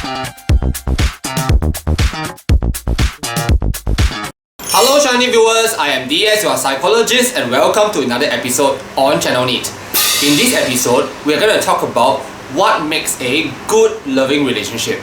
Hello Shiny viewers, I am DS, your psychologist, and welcome to another episode on Channel NITT. In this episode, we are going to talk about what makes a good loving relationship.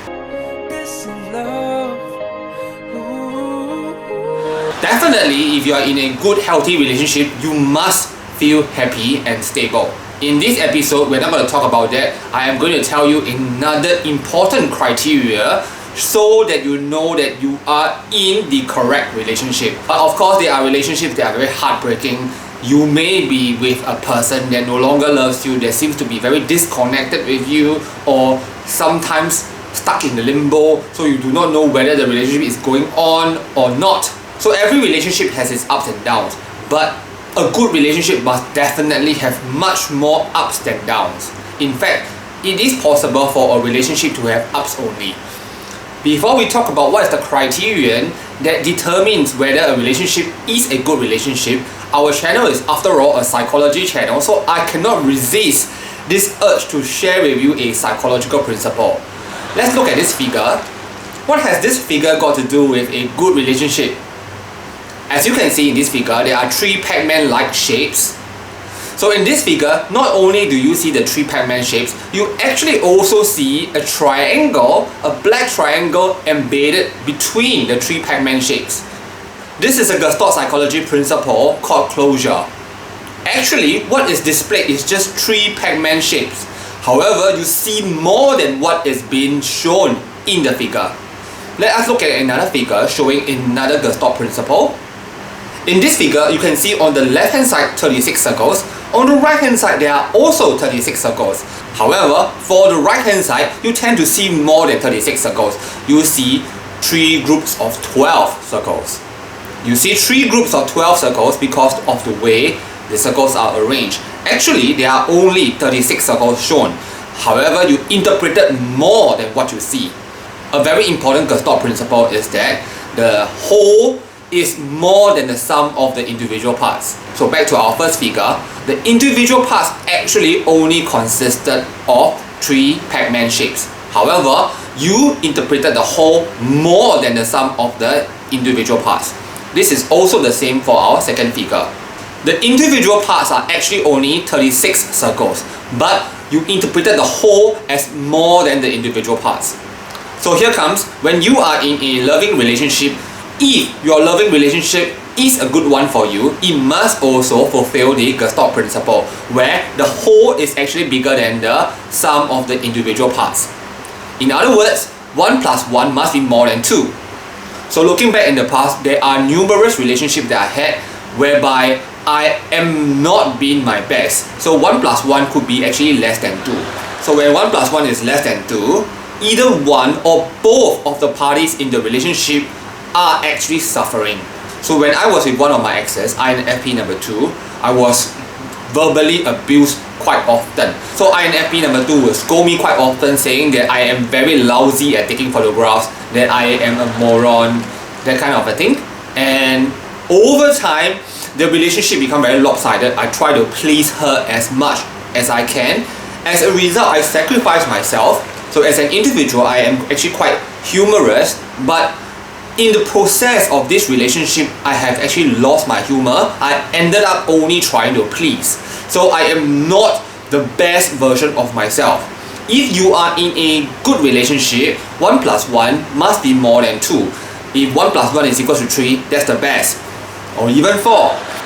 Definitely, if you are in a good healthy relationship, you must feel happy and stable. In this episode, we're not going to talk about that. I am going to tell you another important criteria so that you know that you are in the correct relationship. But of course, there are relationships that are very heartbreaking. You may be with a person that no longer loves you, that seems to be very disconnected with you, or sometimes stuck in the limbo, so you do not know whether the relationship is going on or not. So every relationship has its ups and downs, but a good relationship must definitely have much more ups than downs. In fact, it is possible for a relationship to have ups only. Before we talk about what is the criterion that determines whether a relationship is a good relationship, our channel is after all a psychology channel, so I cannot resist this urge to share with you a psychological principle. Let's look at this figure. What has this figure got to do with a good relationship? As you can see in this figure, there are three Pac-Man-like shapes. So in this figure, not only do you see the three Pac-Man shapes, you actually also see a triangle, a black triangle embedded between the three Pac-Man shapes. This is a Gestalt Psychology principle called closure. Actually, what is displayed is just three Pac-Man shapes. However, you see more than what is being shown in the figure. Let us look at another figure showing another Gestalt principle. In this figure, you can see on the left hand side 36 circles. On the right hand side, there are also 36 circles. However, for the right hand side, you tend to see more than 36 circles. You see three groups of 12 circles. You see three groups of 12 circles because of the way the circles are arranged. Actually, there are only 36 circles shown. However, you interpreted more than what you see. A very important Gestalt principle is that the whole is more than the sum of the individual parts. So back to our first figure, the individual parts actually only consisted of three Pac-Man shapes. However, you interpreted the whole more than the sum of the individual parts. This is also the same for our second figure. The individual parts are actually only 36 circles, but you interpreted the whole as more than the individual parts. So here comes, when you are in a loving relationship, if your loving relationship is a good one for you, it must also fulfill the Gestalt principle, where the whole is actually bigger than the sum of the individual parts. In other words, 1 plus 1 must be more than 2. So looking back in the past, there are numerous relationships that I had whereby I am not being my best. So 1 plus 1 could be actually less than 2. So when 1 plus 1 is less than 2, either one or both of the parties in the relationship are actually suffering. So when I was with one of my exes, INFP number 2, I was verbally abused quite often. So INFP number 2 will scold me quite often, saying that I am very lousy at taking photographs, that I am a moron, that kind of a thing. And over time, the relationship became very lopsided. I try to please her as much as I can. As a result, I sacrifice myself. So as an individual, I am actually quite humorous, but in the process of this relationship, I have actually lost my humor. I ended up only trying to please. So I am not the best version of myself. If you are in a good relationship, 1 plus 1 must be more than 2. If 1 plus 1 is equal to 3, that's the best. Or even 4.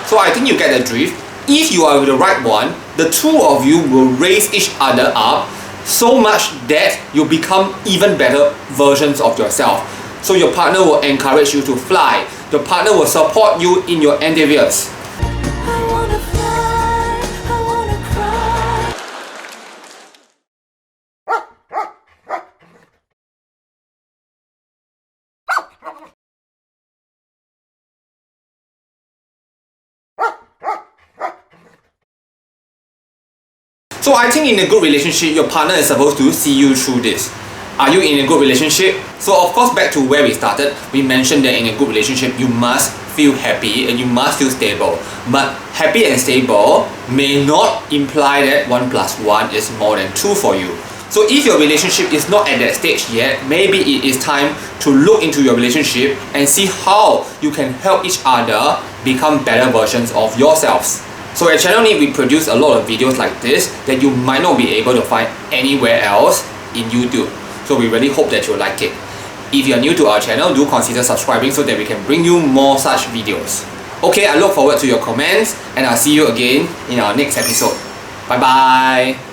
So I think you get the drift. If you are with the right one, the two of you will raise each other up so much that you become even better versions of yourself. So your partner will encourage you to fly. Your partner will support you in your endeavors. So I think in a good relationship, your partner is supposed to see you through this. Are you in a good relationship? So of course, back to where we started, we mentioned that in a good relationship, you must feel happy and you must feel stable. But happy and stable may not imply that 1 plus 1 is more than 2 for you. So if your relationship is not at that stage yet, maybe it is time to look into your relationship and see how you can help each other become better versions of yourselves. So at Channel NITT, we produce a lot of videos like this that you might not be able to find anywhere else in YouTube. So we really hope that you'll like it. If you're new to our channel, do consider subscribing so that we can bring you more such videos. Okay, I look forward to your comments and I'll see you again in our next episode. Bye bye!